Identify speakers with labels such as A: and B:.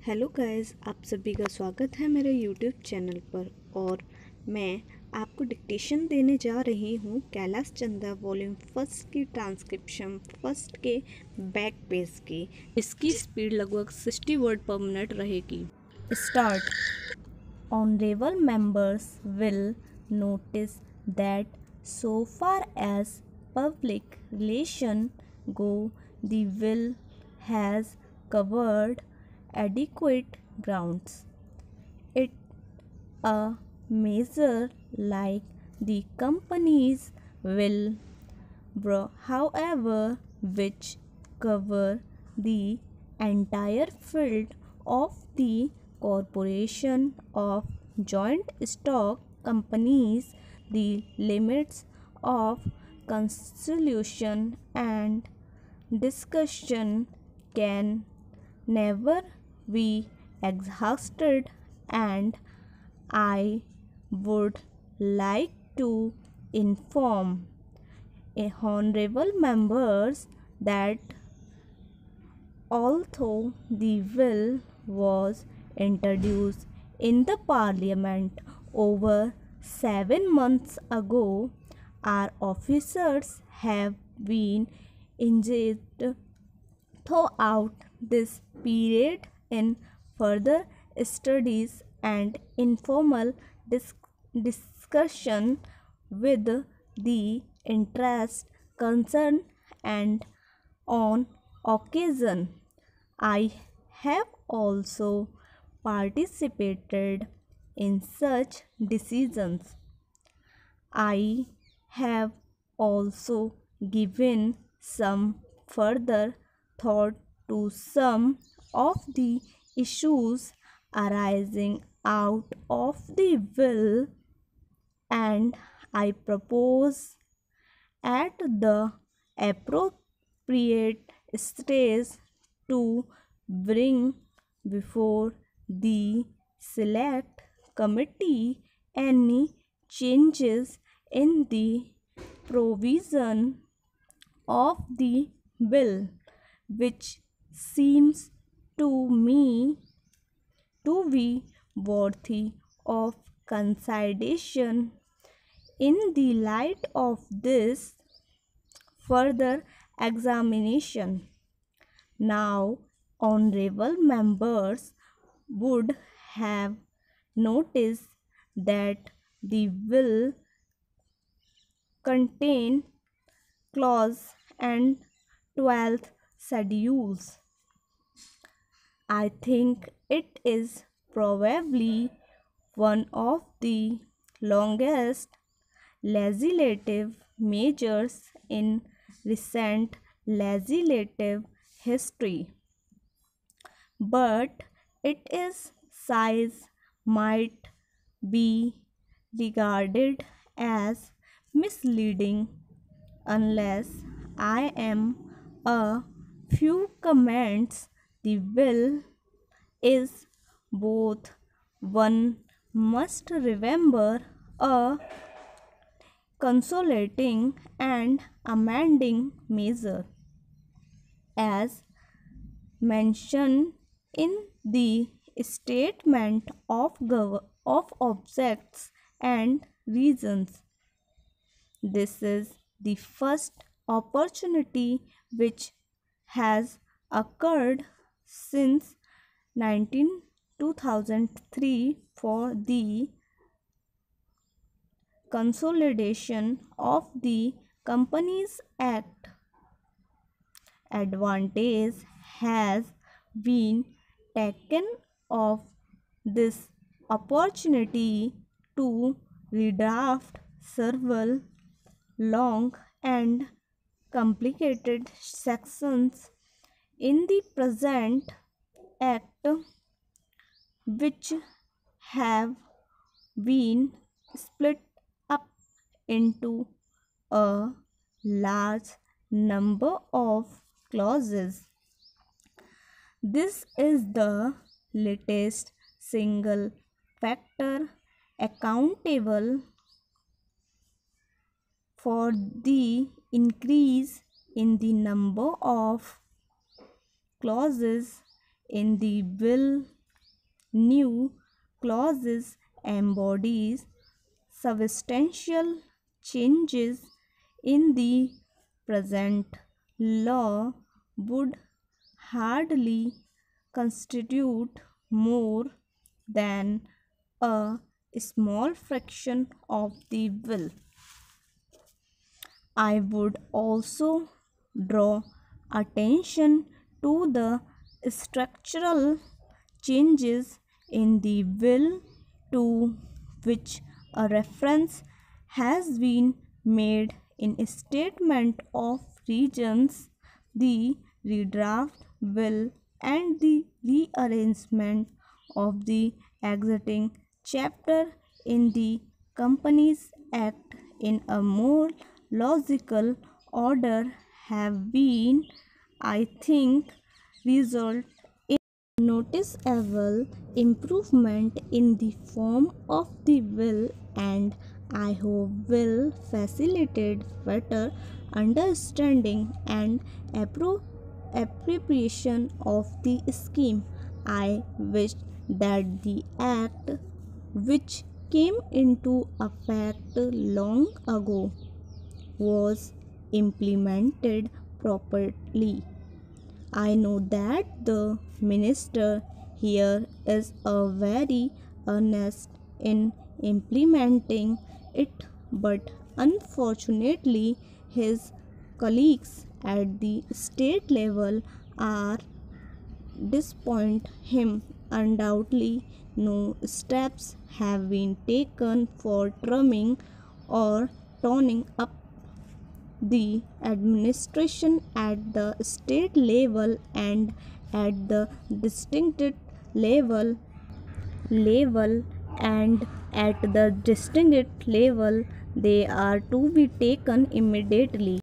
A: Hello guys, आप सभी का स्वागत है मेरे यूट्यूब चैनल पर। और मैं आपको डिक्टेशन देने जा रही हूँ कैलाश चंदा वॉल्यूम फर्स्ट की ट्रांसक्रिप्शन फर्स्ट के बैक पेज की। इसकी स्पीड लगभग 60 वर्ड पर मिनट रहेगी।
B: Start. Honorable members will notice that so far as public relation go, the will has covered adequate grounds. It a measure like the company's will, however, which cover the entire field of the corporation of joint stock companies, the limits of conciliation and discussion can never be exhausted, and I would like to inform honorable members that although the bill was introduced in the parliament over 7 months ago, our officers have been engaged throughout this period in further studies and informal discussion with the interest concerned, and on occasion I have also participated in such decisions. I have also given some further thought to some of the issues arising out of the will, and I propose at the appropriate stage to bring before the select committee any changes in the provision of the bill which seems to me to be worthy of consideration. In the light of this further examination, now honorable members would have noticed that the will contain clause and 12th schedules. I think it is probably one of the longest legislative measures in recent legislative history, but its size might be regarded as misleading unless I am a few comments. The bill is both one must remember a consolidating and amending measure, as mentioned in the statement of objects and reasons. This is the first opportunity which has occurred since 2003 for the consolidation of the Companies Act. Advantage has been taken of this opportunity to redraft several long and complicated sections in the present act, which have been split up into a large number of clauses. This is the latest single factor accountable for the increase in the number of clauses in the will. New clauses embodies substantial changes in the present law would hardly constitute more than a small fraction of the will. I would also draw attention to the structural changes in the will to which a reference has been made in a statement of reasons, the redraft will and the rearrangement of the exiting chapter in the Companies Act in a more logical order have been, I think, result in noticeable improvement in the form of the will, and I hope will facilitate better understanding and appropriation of the scheme. I wish that the act, which came into effect long ago, was implemented properly. I know that the minister here is a very earnest in implementing it, but unfortunately his colleagues at the state level are disappoint him. Undoubtedly, no steps have been taken for trimming or toning up the administration at the state level and at the district level and at the district level they are to be taken immediately.